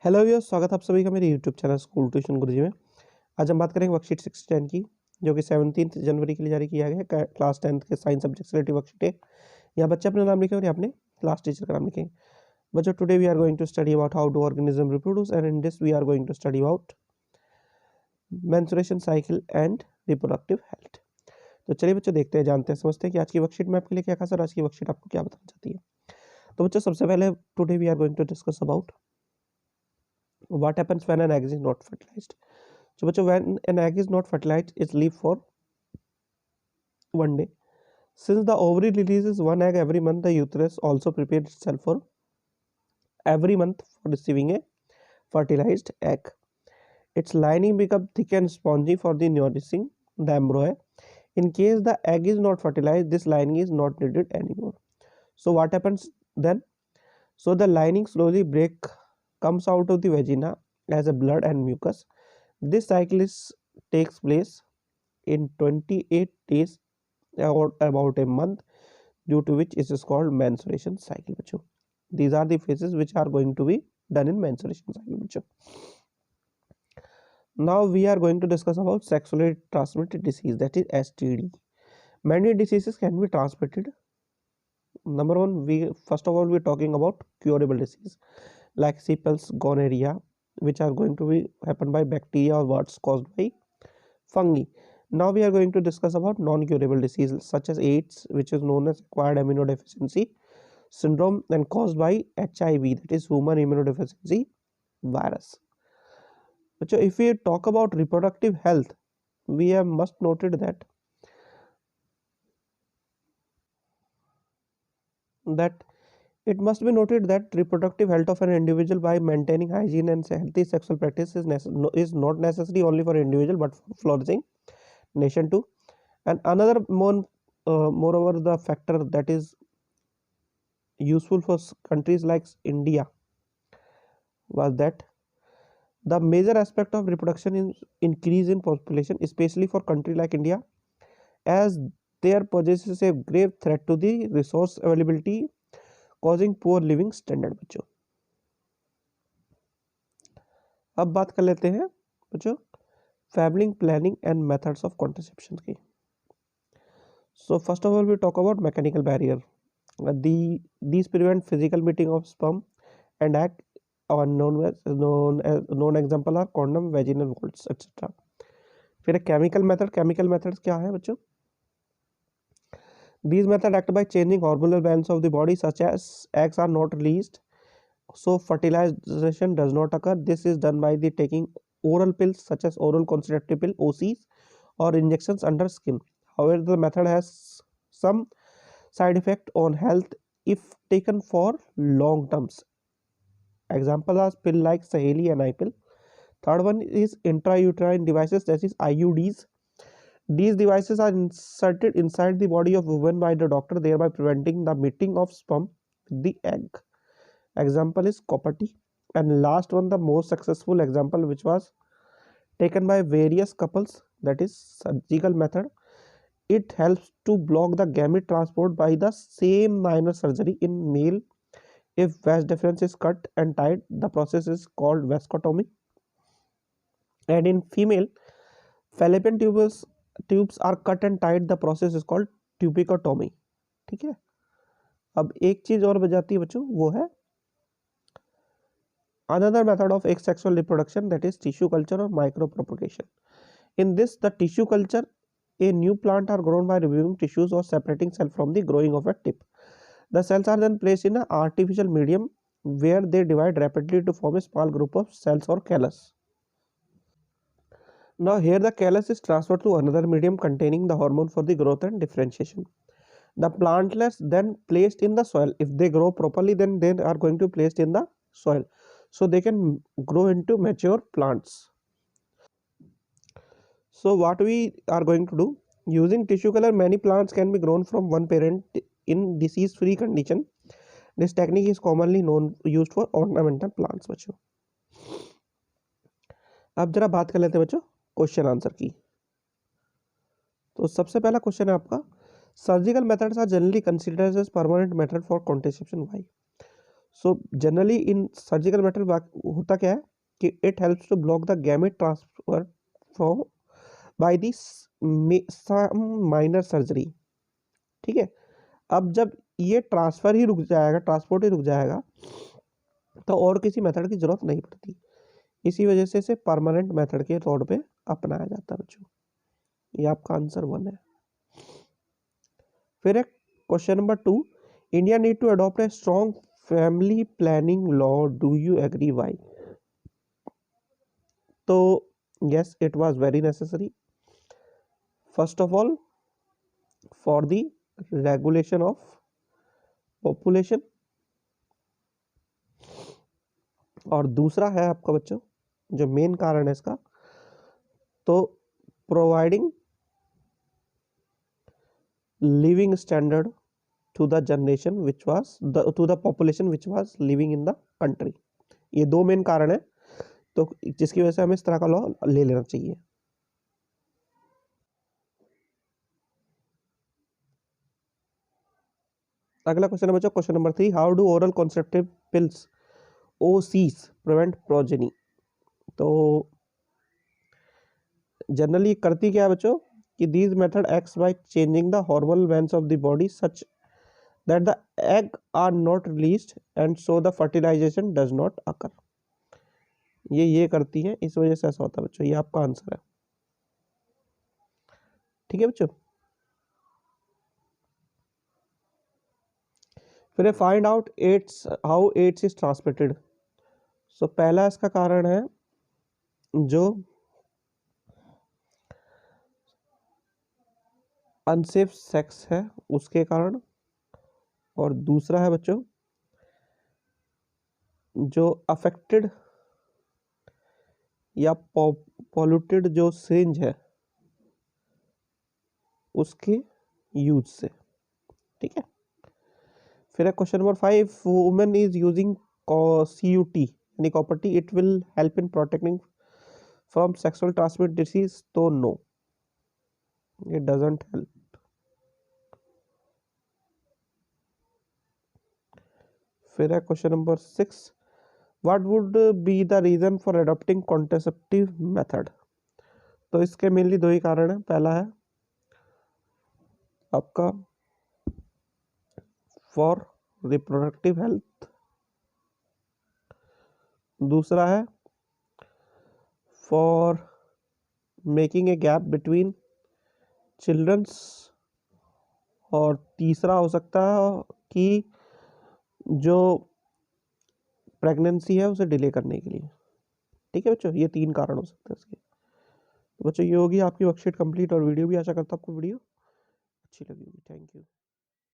Hello viewers, स्वागत है आप सभी का मेरे यूट्यूब चैनल स्कूल ट्यूशन गुरुजी में। आज हम बात करेंगे वर्कशीट 610 की, जो कि 17 जनवरी के लिए जारी किया गया है। क्लास 10 के साइंस सब्जेक्ट से रिलेटेड वर्कशीट है। यहाँ बच्चे अपना नाम लिखें और यहाँ अपने क्लास टीचर का नाम लिखेंगे। बच्चों, today we are going to study about how do organism reproduce and in this we are going to study about menstruation cycle and reproductive health. तो चलिए बच्चों, देखते हैं, जानते हैं, समझते हैं कि आज की वर्कशीट में आपके लिए क्या खास और आज की वर्कशीट आपको क्या बताना चाहती है। तो बच्चों, सबसे पहले today we are going to discuss about what happens when an egg is not fertilized. So बच्चों, when an egg is not fertilized, it's leave for one day. Since the ovary releases one egg every month, the uterus also prepares itself for every month for receiving a fertilized egg. Its lining becomes thick and spongy for the nourishing the embryo. In case the egg is not fertilized, this lining is not needed anymore. So what happens then? So the lining slowly comes out of the vagina as a blood and mucus. This cycle takes place in 28 days or about a month, due to which it is called menstruation cycle. बच्चों, these are the phases which are going to be done in menstruation cycle. बच्चों, now we are going to discuss about sexually transmitted disease, that is STD. Many diseases can be transmitted. Number one, we first of all we are talking about curable disease like syphilis, gonorrhea, which are going to be happen by bacteria or worms caused by fungi. Now we are going to discuss about non-curable diseases such as AIDS, which is known as acquired immunodeficiency syndrome and caused by HIV, that is human immunodeficiency virus. So if we talk about reproductive health, we have must noted that it must be noted that reproductive health of an individual by maintaining hygiene and healthy sexual practice is not necessary only for individual but for flourishing nation too. And another moreover the factor that is useful for countries like India was that the major aspect of reproduction is increase in population, especially for country like India, as there possesses a grave threat to the resource availability, causing poor living standard. बच्चों, अब बात कर लेते हैं बच्चों family planning and methods of contraception की. So first of all we talk about mechanical barrier. These prevent physical meeting of sperm and egg, or known example are condom, vaginal vaults, etc. फिर chemical methods क्या है बच्चों? These methods act by changing hormonal balance of the body, such as eggs are not released, so fertilization does not occur. This is done by the taking oral pills such as oral contraceptive pill (OCs) or injections under skin. However, the method has some side effect on health if taken for long terms. Example are pill like Saheli and iPill. Third one is intrauterine devices, that is IUDs. These devices are inserted inside the body of woman by the doctor, thereby preventing the meeting of sperm with the egg. Example is copper T. And last one, the most successful example which was taken by various couples, that is surgical method. It helps to block the gamete transport by the same minor surgery. In male, if vas deferens is cut and tied, the process is called vasectomy. And in female, fallopian tubes are cut and tied, the process is called tubicotomy. ठीक है. अब एक चीज और बजाती है बच्चों, वो है another method of asexual reproduction, that is tissue culture or micropropagation. In this, the tissue culture, a new plant are grown by removing tissues or separating cell from the growing of a tip. The cells are then placed in an artificial medium where they divide rapidly to form a small group of cells or callus. Now here the callus is transferred to another medium containing the hormone for the growth and differentiation. The plantlets then placed in the soil. If they grow properly, then they are going to be placed in the soil, so they can grow into mature plants. So what we are going to do, using tissue culture, many plants can be grown from one parent in disease-free condition. This technique is commonly used for ornamental plants. बच्चों, अब जरा बात कर लेते हैं बच्चों question answer की. तो सबसे पहला क्वेश्चन है आपका, surgical methods are generally considered as permanent method for contraception. Why? So generally in surgical method होता क्या है कि it helps to block the gamete transfer from by this minor surgery. ठीक है, अब जब ये ट्रांसफर ही रुक जाएगा, ट्रांसपोर्ट ही रुक जाएगा, तो और किसी मेथड की जरूरत नहीं पड़ती। इसी वजह से इसे परमानेंट मेथड के तौर पे अपनाया जाता है बच्चों। ये आपका आंसर 1 है। फिर है question number 2, India need to adopt a strong family planning law, do you agree why? तो yes, it was very necessary. First of all, for the regulation of population, और दूसरा है आपका बच्चों जो मेन कारण है इसका, तो providing living standard to the generation which was to the population which was living in the country. ये दो मेन कारण है, तो जिसकी वजह से हमें इस तरह का लॉ ले लेना चाहिए। अगला क्वेश्चन है बच्चों, question number 3, how do oral contraceptive pills OCs prevent progeny? तो जनरली करती क्या है बच्चों कि these method acts by changing the hormonal balance of the body such that the egg are not released and so the fertilization does not occur. ये करती है, इस वजह से ऐसा होता है बच्चों। ये आपका आंसर है। ठीक है बच्चों, फिर find out AIDS, how AIDS is transmitted. So पहला इसका कारण है जो अनसेफ सेक्स है उसके कारण, और दूसरा है बच्चों जो अफेक्टेड या पॉल्यूटेड जो सिरिंज है उसके यूज से। ठीक है, फिर है question number 5, women is using CUT यानी copper T, it will help in protecting from sexual transmit disease? तो नो, इट डजंट हेल्प। फिर है question number 6, what would be the reason for adopting contraceptive method? तो इसके mainly दो ही कारण है। पहला है आपका फॉर रिप्रोडक्टिव हेल्थ, दूसरा है for making a gap between childrens, और तीसरा हो सकता है कि जो प्रेगनेंसी है उसे डिले करने के लिए। ठीक है बच्चों, ये 3 कारण हो सकते हैं इसके। तो बच्चों ये होगी आपकी वर्कशीट कंप्लीट और वीडियो भी। आशा करता हूँ आपको वीडियो अच्छी लगी होगी। Thank you.